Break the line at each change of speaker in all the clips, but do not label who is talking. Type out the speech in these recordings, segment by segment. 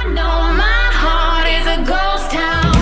I know my heart is a ghost town.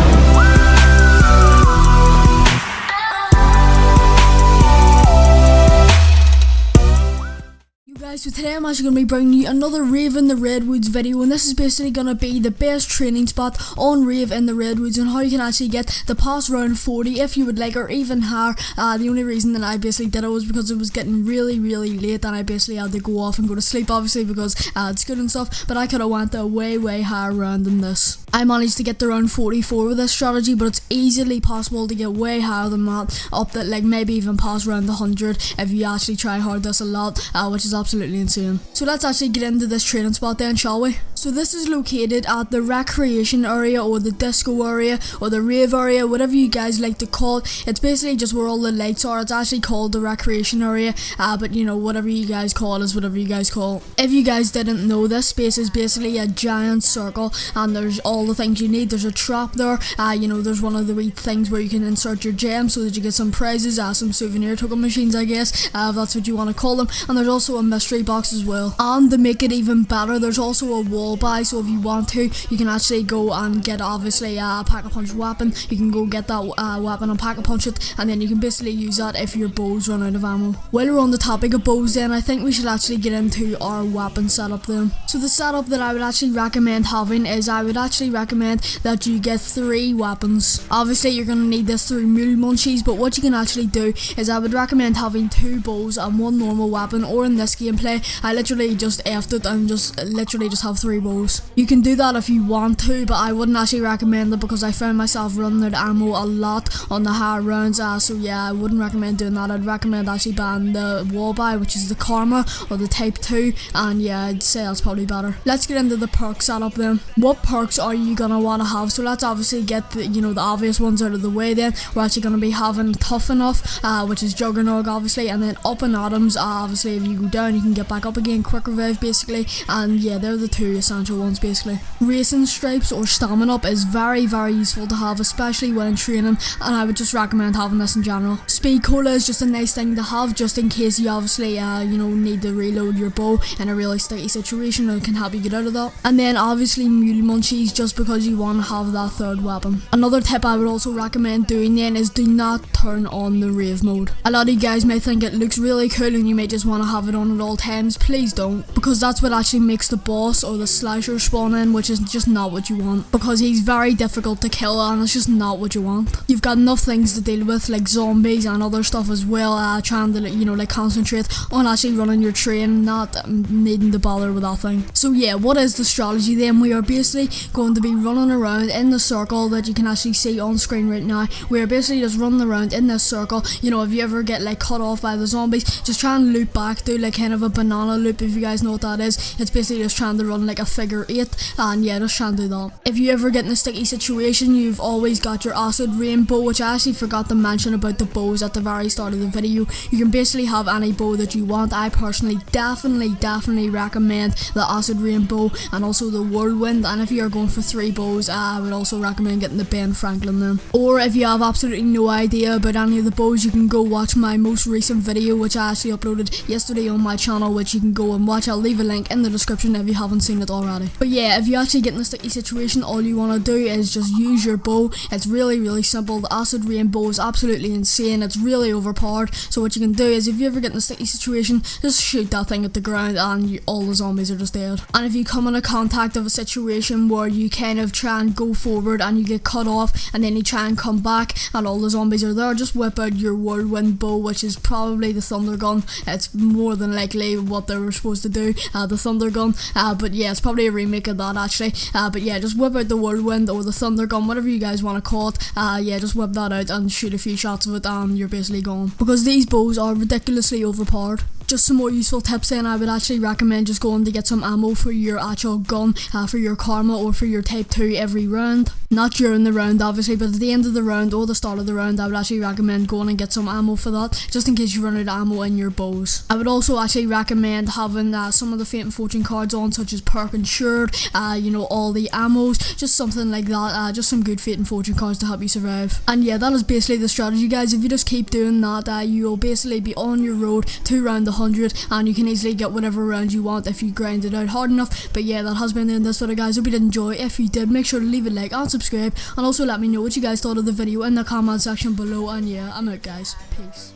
Guys, so today I'm actually going to be bringing you another Rave in the Redwoods video, and this is basically going to be the best training spot on Rave in the Redwoods and how you can actually get the past round 40 if you would like, or even higher. The only reason that I basically did it was because it was getting really late and I basically had to go off and go to sleep, obviously, because it's good and stuff, but I could have went a way higher round than this. I managed to get to round 44 with this strategy, but it's easily possible to get way higher than that, up that, like, maybe even past round 100 if you actually try hard this a lot, which is absolutely insane. So let's actually get into this training spot then, shall we? So this is located at the recreation area, or the disco area, or the rave area, whatever you guys like to call it. It's basically just where all the lights are. It's actually called the recreation area, but you know, whatever you guys call it is whatever you guys call it. If you guys didn't know, this space is basically a giant circle and there's all the things you need. There's a trap there, you know, there's one of the wee things where you can insert your gems so that you get some prizes, some souvenir token machines, I guess, if that's what you want to call them. And there's also a mystery box as well. And to make it even better, there's also a wall buy, so if you want to, you can actually go and get, obviously, a pack-a-punch weapon. You can go get that weapon and pack-a-punch it, and then you can basically use that if your bows run out of ammo. While we're on the topic of bows then, I think we should actually get into our weapon setup then. So the setup that I would actually recommend having is, I would actually recommend that you get 3 weapons. Obviously you're going to need this through mule munchies, but what you can actually do is I would recommend having 2 bows and 1 normal weapon, or in this gameplay I literally just effed it and literally just have 3 bows. You can do that if you want to, but I wouldn't actually recommend it because I found myself running out of ammo a lot on the higher rounds, so yeah, I wouldn't recommend doing that. I'd recommend actually buying the wall buy, which is the Karma or the Type 2, and yeah, I'd say that's probably better. Let's get into the perk setup then. What perks are you gonna want to have? So let's obviously get the, you know, the obvious ones out of the way then. We're actually gonna be having Tough Enough, which is Juggernog obviously, and then Up and Atoms, obviously if you go down you can get back up again, Quick Revive basically, and yeah, they're the 2 essential ones basically. Racing Stripes or Stamina Up is very useful to have, especially when training, and I would just recommend having this in general. Speed Cola is just a nice thing to have just in case you obviously you know, need to reload your bow in a really sticky situation, and it can help you get out of that. And then obviously Mule Munchies, just because you want to have that 3rd weapon. Another tip I would also recommend doing then is do not turn on the Rave mode. A lot of you guys may think it looks really cool and you may just want to have it on at all times. Please don't, because that's what actually makes the boss or the slasher spawn in, which is just not what you want, because he's very difficult to kill and it's just not what you want. You've got enough things to deal with, like zombies and other stuff as well, trying to, you know, like concentrate on actually running your train, not needing to bother with that thing. So yeah, what is the strategy then? We are basically going to be running around in the circle that you can actually see on screen right now. We are basically just running around in this circle. You know, if you ever get like cut off by the zombies, just try and loop back, do like kind of a banana loop, if you guys know what that is. It's basically just trying to run like a figure 8, and yeah, just try and do that. If you ever get in a sticky situation, you've always got your acid rainbow, which I actually forgot to mention about the bows at the very start of the video. You can basically have any bow that you want. I personally definitely recommend the acid rainbow and also the whirlwind, and if you are going for 3 bows, I would also recommend getting the Ben Franklin then. Or if you have absolutely no idea about any of the bows, you can go watch my most recent video, which I actually uploaded yesterday on my channel, which you can go and watch. I'll leave a link in the description if you haven't seen it already. But yeah, if you actually get in a sticky situation, all you want to do is just use your bow. It's really simple. The acid rainbow is absolutely insane. It's really overpowered. So what you can do is, if you ever get in a sticky situation, just shoot that thing at the ground and all the zombies are just dead. And if you come in a contact of a situation where you kind of try and go forward and you get cut off and then you try and come back and all the zombies are there, just whip out your whirlwind bow, which is probably the thunder gun. It's more than likely what they were supposed to do, the thunder gun, but yeah, it's probably a remake of that actually, but yeah, just whip out the whirlwind or the thunder gun, whatever you guys want to call it. Yeah, just whip that out and shoot a few shots of it and you're basically gone, because these bows are ridiculously overpowered. Just some more useful tips then, I would actually recommend just going to get some ammo for your actual gun, for your Karma or for your Type 2 every round. Not during the round obviously, but at the end of the round or the start of the round, I would actually recommend going and get some ammo for that, just in case you run out of ammo in your bows. I would also actually recommend having some of the Fate and Fortune cards on, such as Perk Insured, you know, all the ammos, just something like that, just some good Fate and Fortune cards to help you survive. And yeah, that is basically the strategy guys. If you just keep doing that, you will basically be on your road to round the 100, and you can easily get whatever round you want if you grind it out hard enough. But yeah, that has been the end of this video, guys. Hope you did enjoy. If you did, make sure to leave a like and subscribe, and also let me know what you guys thought of the video in the comment section below. And yeah, I'm out, guys. Peace.